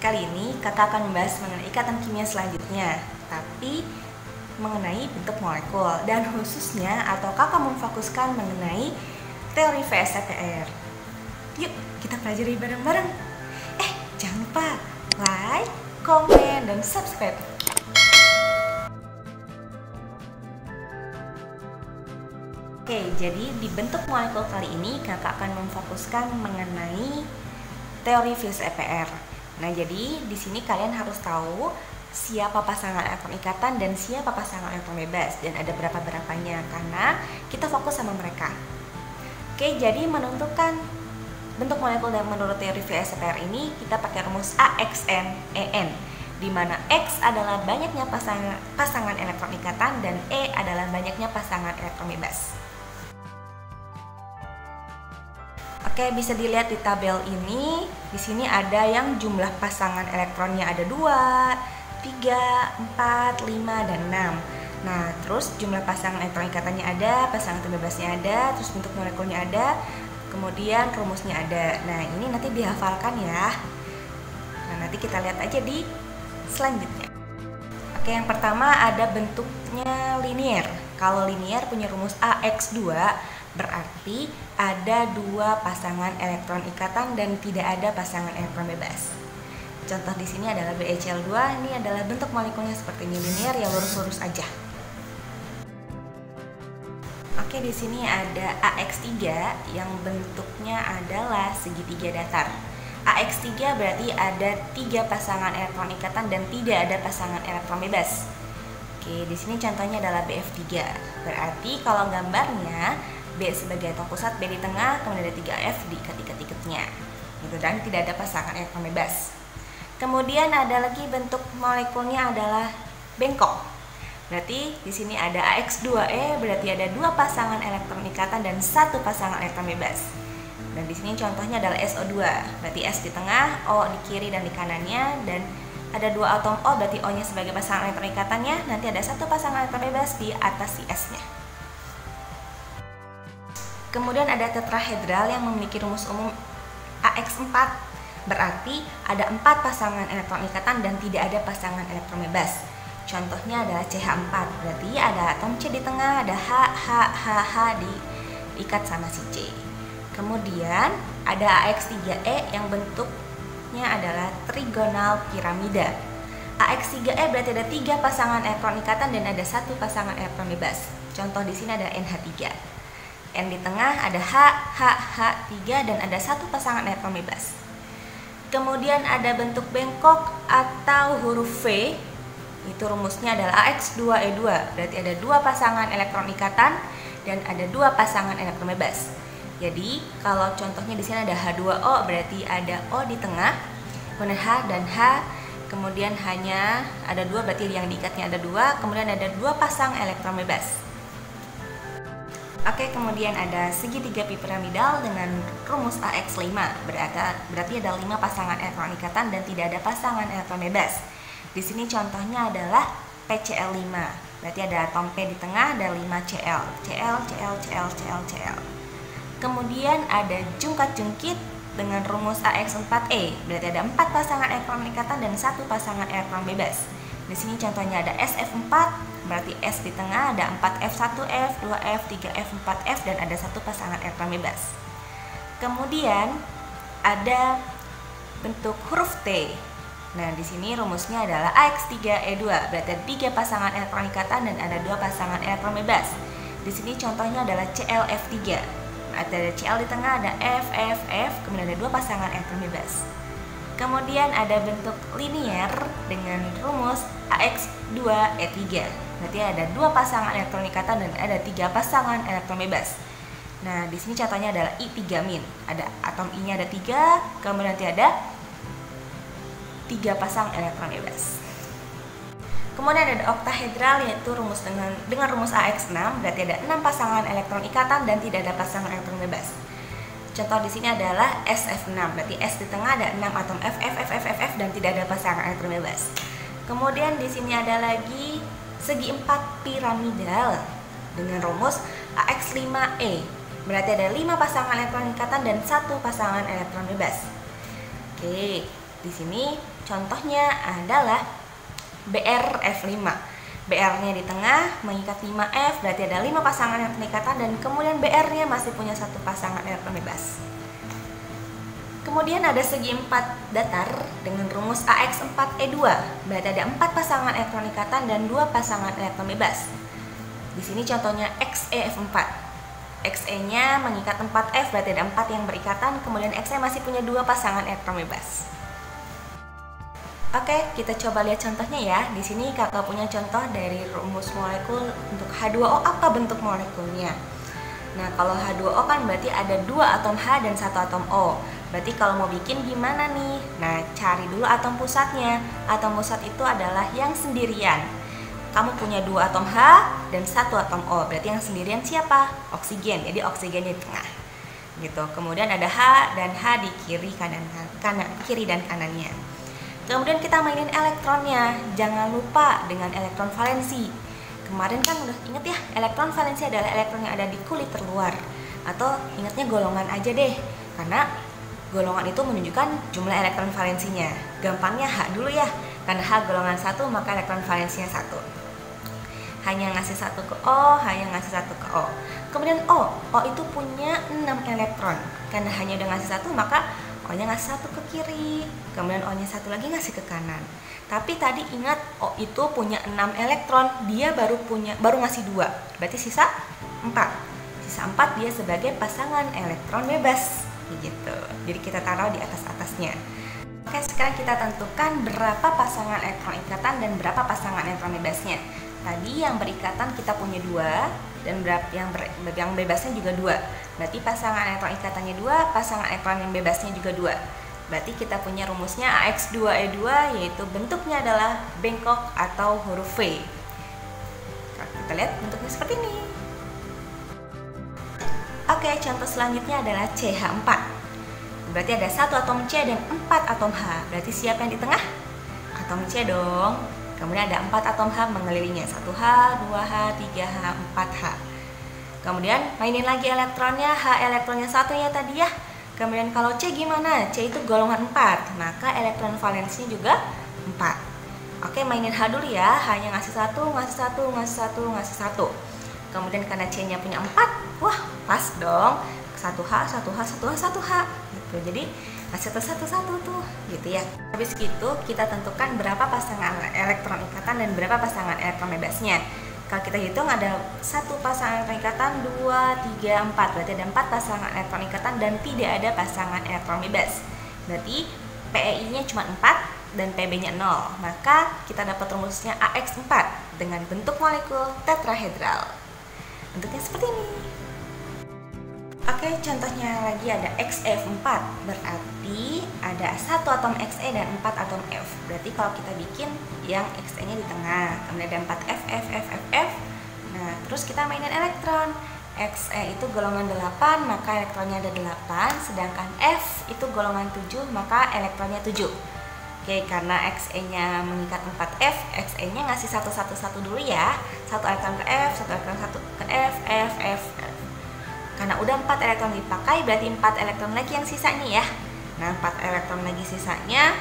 Kali ini kakak akan membahas mengenai ikatan kimia selanjutnya, tapi mengenai bentuk molekul dan khususnya atau kakak memfokuskan mengenai teori VSEPR. Yuk kita pelajari bareng-bareng. Jangan lupa like, komen, dan subscribe. Oke, jadi di bentuk molekul kali ini kakak akan memfokuskan mengenai teori VSEPR. Nah, jadi di sini kalian harus tahu siapa pasangan elektron ikatan dan siapa pasangan elektron bebas, dan ada berapa-berapanya karena kita fokus sama mereka. Oke, jadi menentukan bentuk molekul dan menurut teori VSEPR ini kita pakai rumus AXN-EN, di mana X adalah banyaknya pasangan elektron ikatan dan E adalah banyaknya pasangan elektron bebas. Oke, bisa dilihat di tabel ini. Di sini ada yang jumlah pasangan elektronnya ada 2, 3, 4, 5, dan 6. Nah, terus jumlah pasangan elektron ikatannya ada, pasangan bebasnya ada, terus bentuk molekulnya ada, kemudian rumusnya ada. Nah, ini nanti dihafalkan ya. Nah, nanti kita lihat aja di selanjutnya. Oke, yang pertama ada bentuknya linear. Kalau linear punya rumus AX2, berarti ada 2 pasangan elektron ikatan dan tidak ada pasangan elektron bebas. Contoh di sini adalah BeCl2. Ini adalah bentuk molekulnya seperti ini, linear, ya lurus-lurus aja. Oke, di sini ada AX3 yang bentuknya adalah segitiga datar. AX3 berarti ada 3 pasangan elektron ikatan dan tidak ada pasangan elektron bebas. Oke, di sini contohnya adalah BF3. Berarti kalau gambarnya B sebagai atom pusat, B di tengah, kemudian ada 3F diikat ikatnya. Gitu, dan tidak ada pasangan elektron bebas. Kemudian ada lagi bentuk molekulnya adalah bengkok. Berarti di sini ada AX2E, berarti ada 2 pasangan elektron ikatan dan 1 pasangan elektron bebas. Dan di sini contohnya adalah SO2, berarti S di tengah, O di kiri dan di kanannya, dan ada 2 atom O, berarti O-nya sebagai pasangan elektron ikatannya, nanti ada 1 pasangan elektron bebas di atas si S-nya. Kemudian ada tetrahedral yang memiliki rumus umum AX4, berarti ada 4 pasangan elektron ikatan dan tidak ada pasangan elektron bebas. Contohnya adalah CH4, berarti ada atom C di tengah, ada H, H, H, H diikat sama si C. Kemudian ada AX3E yang bentuknya adalah trigonal piramida. AX3E berarti ada 3 pasangan elektron ikatan dan ada 1 pasangan elektron bebas. Contoh di sini ada NH3. N di tengah ada H, H, H3 dan ada 1 pasangan elektron bebas. Kemudian ada bentuk bengkok atau huruf V. Itu rumusnya adalah AX2E2, berarti ada 2 pasangan elektron ikatan dan ada 2 pasangan elektron bebas. Jadi kalau contohnya di sini ada H2O, berarti ada O di tengah, kemudian H dan H, kemudian hanya ada 2, berarti yang diikatnya ada 2, kemudian ada 2 pasang elektron bebas. Oke, kemudian ada segitiga piramidal dengan rumus AX5, berarti ada 5 pasangan elektron ikatan dan tidak ada pasangan elektron bebas. Di sini contohnya adalah PCl5, berarti ada atom P di tengah, ada 5 Cl, Cl, Cl, Cl, Cl, Cl. Kemudian ada jungkat-jungkit dengan rumus AX4E, berarti ada 4 pasangan elektron ikatan dan 1 pasangan elektron bebas. Di sini contohnya ada SF4, berarti S di tengah, ada 4F, 1F, 2F, 3F, 4F dan ada 1 pasangan elektron bebas. Kemudian ada bentuk huruf T. Nah, di sini rumusnya adalah AX3E2, berarti ada 3 pasangan elektron ikatan dan ada 2 pasangan elektron bebas. Di sini contohnya adalah ClF3. Ada Cl di tengah, ada F, F, F, kemudian ada 2 pasangan elektron bebas. Kemudian ada bentuk linear dengan rumus AX2E3. Berarti ada 2 pasangan elektron ikatan dan ada 3 pasangan elektron bebas. Nah, di sini contohnya adalah I3-. Ada atom I-nya ada 3, kemudian nanti ada 3 pasang elektron bebas. Kemudian ada oktahedral, yaitu rumus dengan rumus AX6, berarti ada 6 pasangan elektron ikatan dan tidak ada pasangan elektron bebas. Contoh di sini adalah SF6, berarti S di tengah ada 6 atom F, F, F, F, F, F dan tidak ada pasangan elektron bebas. Kemudian di sini ada lagi segi 4 piramidal dengan rumus AX5E, berarti ada 5 pasangan elektron ikatan dan 1 pasangan elektron bebas. Oke, di sini Contohnya adalah BrF5. BR-nya di tengah mengikat 5F, berarti ada 5 pasangan elektron ikatan, dan kemudian BR-nya masih punya 1 pasangan elektron bebas. Kemudian ada segi 4 datar dengan rumus AX4E2, berarti ada 4 pasangan elektron ikatan dan 2 pasangan elektron bebas. Di sini contohnya XeF4. Xe-nya mengikat 4F, berarti ada 4 yang berikatan, kemudian Xe masih punya 2 pasangan elektron bebas. Oke, kita coba lihat contohnya ya. Di sini kakak punya contoh dari rumus molekul untuk H2O. Apa bentuk molekulnya? Nah, kalau H2O kan berarti ada 2 atom H dan 1 atom O. Berarti kalau mau bikin gimana nih? Nah, cari dulu atom pusatnya. Atom pusat itu adalah yang sendirian. Kamu punya 2 atom H dan 1 atom O. Berarti yang sendirian siapa? Oksigen. Jadi oksigennya di tengah. Gitu. Kemudian ada H dan H di kiri kiri dan kanannya. Kemudian kita mainin elektronnya. Jangan lupa dengan elektron valensi. Kemarin kan udah inget ya, elektron valensi adalah elektron yang ada di kulit terluar. Atau ingatnya golongan aja deh, karena golongan itu menunjukkan jumlah elektron valensinya. Gampangnya H dulu ya, karena H golongan 1 maka elektron valensinya 1. Hanya ngasih 1 ke O, hanya ngasih 1 ke O. Kemudian O itu punya 6 elektron. Karena hanya udah ngasih 1 maka O-nya ngasih 1 ke kiri, kemudian O-nya 1 lagi ngasih ke kanan. Tapi tadi ingat O itu punya 6 elektron, dia baru ngasih 2. Berarti sisa 4. Sisa 4 dia sebagai pasangan elektron bebas. Gitu. Jadi kita taruh di atas-atasnya. Oke, sekarang kita tentukan berapa pasangan elektron ikatan dan berapa pasangan elektron bebasnya. Tadi yang berikatan kita punya 2 dan yang bebasnya juga 2. Berarti pasangan elektron ikatannya 2, pasangan elektron yang bebasnya juga 2. Berarti kita punya rumusnya AX2E2, yaitu bentuknya adalah bengkok atau huruf V. Kita lihat bentuknya seperti ini. Oke, contoh selanjutnya adalah CH4. Berarti ada 1 atom C dan 4 atom H. Berarti siapa yang di tengah? Atom C dong. Kemudian ada 4 atom H mengelilinginya, 1H, 2H, 3H, 4H. Kemudian mainin lagi elektronnya, H elektronnya 1 ya tadi ya. Kemudian kalau C gimana? C itu golongan 4, maka elektron valensinya juga 4. Oke, mainin H dulu ya, H-nya ngasih 1, ngasih 1, ngasih 1, ngasih 1. Kemudian karena C-nya punya 4, wah pas dong, 1H, 1H, 1H, 1H gitu. Jadi ngasih satu-satu tuh gitu ya. Habis itu kita tentukan berapa pasangan elektron ikatan dan berapa pasangan elektron bebasnya. Kalau kita hitung ada 1 pasangan elektron ikatan, 2, 3, 4. Berarti ada 4 pasangan elektron ikatan dan tidak ada pasangan elektron bebas. Berarti PEI-nya cuma 4 dan PB-nya 0. Maka kita dapat rumusnya AX4 dengan bentuk molekul tetrahedral. Bentuknya seperti ini. Oke, contohnya lagi ada Xe4. Berarti ada 1 atom Xe dan 4 atom F. Berarti kalau kita bikin yang Xe-nya di tengah, kemudian ada 4 F, F, F, F, F. Nah, terus kita mainin elektron. Xe itu golongan 8, maka elektronnya ada 8. Sedangkan F itu golongan 7, maka elektronnya 7. Oke, karena Xe-nya mengikat 4F, Xe-nya ngasih 1 dulu ya. 1 elektron ke F, 1 elektron ke F, F, F, F. Karena udah 4 elektron dipakai, berarti 4 elektron lagi yang sisanya ya. Nah, 4 elektron lagi sisanya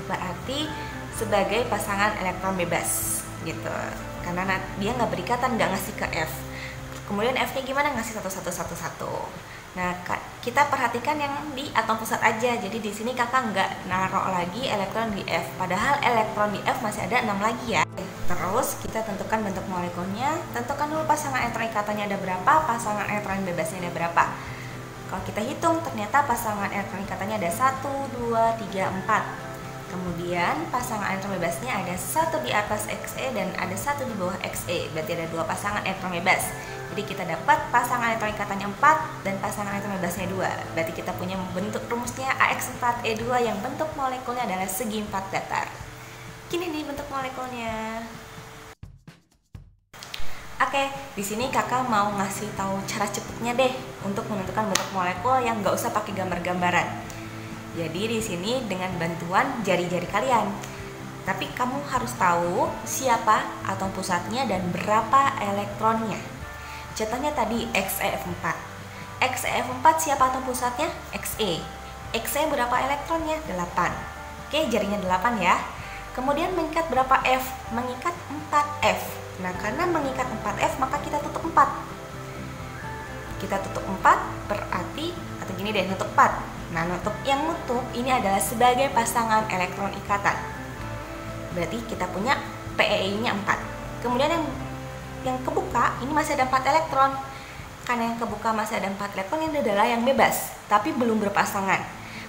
berarti sebagai pasangan elektron bebas gitu. Karena dia nggak berikatan, nggak ngasih ke F. Kemudian F-nya gimana? Ngasih 1. Nah, kita perhatikan yang di atom pusat aja. Jadi di sini kakak nggak naruh lagi elektron di F. Padahal elektron di F masih ada 6 lagi ya. Terus kita tentukan bentuk molekulnya. Tentukan dulu pasangan elektron ikatannya ada berapa, pasangan elektron bebasnya ada berapa. Kalau kita hitung ternyata pasangan elektron ikatannya ada 1, 2, 3, 4. Kemudian pasangan elektron bebasnya ada 1 di atas Xe dan ada 1 di bawah Xe. Berarti ada 2 pasangan elektron bebas. Jadi kita dapat pasangan elektron ikatannya 4 dan pasangan elektron bebasnya 2. Berarti kita punya bentuk rumusnya AX4E2 yang bentuk molekulnya adalah segi 4 datar. Gini nih bentuk molekulnya. Oke, di sini kakak mau ngasih tahu cara cepatnya deh untuk menentukan bentuk molekul yang nggak usah pakai gambar-gambaran. Jadi di sini dengan bantuan jari-jari kalian. Tapi kamu harus tahu siapa atom pusatnya dan berapa elektronnya. Contohnya tadi Xe4. Xe4 siapa atom pusatnya? Xe. Xe berapa elektronnya? 8. Oke, jarinya 8 ya. Kemudian mengikat berapa F? Mengikat 4F. Nah, karena mengikat 4F maka kita tutup 4. Kita tutup 4 berarti, atau gini deh, nutup 4. Nah, yang nutup ini adalah sebagai pasangan elektron ikatan. Berarti kita punya PeI-nya 4. Kemudian yang kebuka ini masih ada 4 elektron. Karena yang kebuka masih ada 4 elektron, ini adalah yang bebas, tapi belum berpasangan.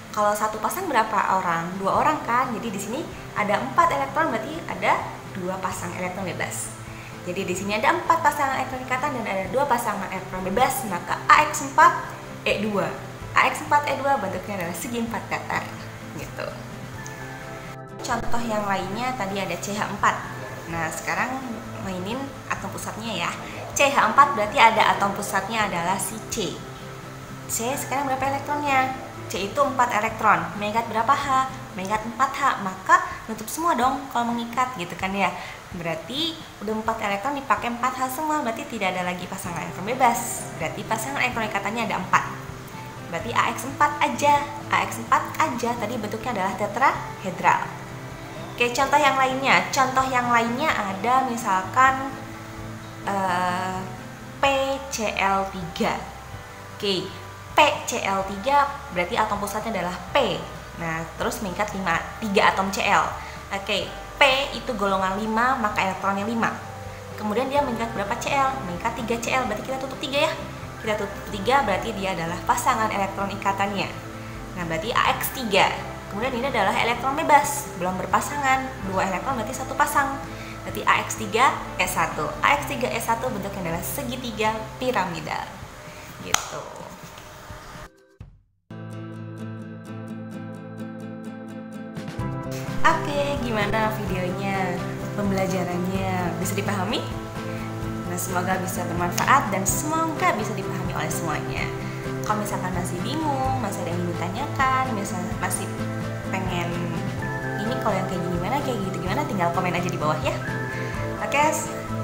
Kalau satu pasang berapa orang? 2 orang kan? Jadi di sini ada 4 elektron, berarti ada 2 pasang elektron bebas. Jadi di sini ada 4 pasangan elektron ikatan dan ada 2 pasangan elektron bebas, maka AX4E2. AX4E2 bentuknya adalah segi 4 datar, gitu. Contoh yang lainnya tadi ada CH4. Nah, sekarang mainin atom pusatnya ya. CH4 berarti ada atom pusatnya adalah si C. C sekarang berapa elektronnya? C itu 4 elektron. Mengikat berapa H? Mengikat 4H. Maka nutup semua dong kalau mengikat gitu kan ya. Berarti udah 4 elektron dipakai 4H semua, berarti tidak ada lagi pasangan elektron bebas. Berarti pasangan elektron ikatannya ada 4. Berarti AX4 aja. AX4 aja tadi bentuknya adalah tetrahedral. Oke, contoh yang lainnya. Contoh yang lainnya ada misalkan PCl3. Oke, PCl3 berarti atom pusatnya adalah P. Nah, terus mengikat 3 atom Cl. Oke, P itu golongan 5, maka elektronnya 5. Kemudian dia mengikat berapa Cl? Mengikat 3 Cl, berarti kita tutup 3 ya. Kita tutup 3 berarti dia adalah pasangan elektron ikatannya. Nah, berarti AX3. Kemudian ini adalah elektron bebas, belum berpasangan. 2 elektron berarti 1 pasang. Berarti AX3E1. AX3E1 bentuknya adalah segitiga piramidal. Gitu. Oke, gimana videonya? Pembelajarannya bisa dipahami? Nah, semoga bisa bermanfaat dan semoga bisa dipahami oleh semuanya. Kalau misalkan masih bingung, masih ada yang ingin ditanyakan, misalnya masih pengen ini kalau yang kayak gini gimana, kayak gitu gimana, tinggal komen aja di bawah ya. Oke,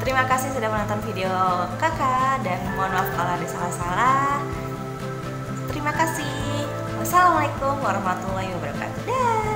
terima kasih sudah menonton video kakak dan mohon maaf kalau ada salah-salah. Terima kasih. Wassalamualaikum warahmatullahi wabarakatuh. Dah.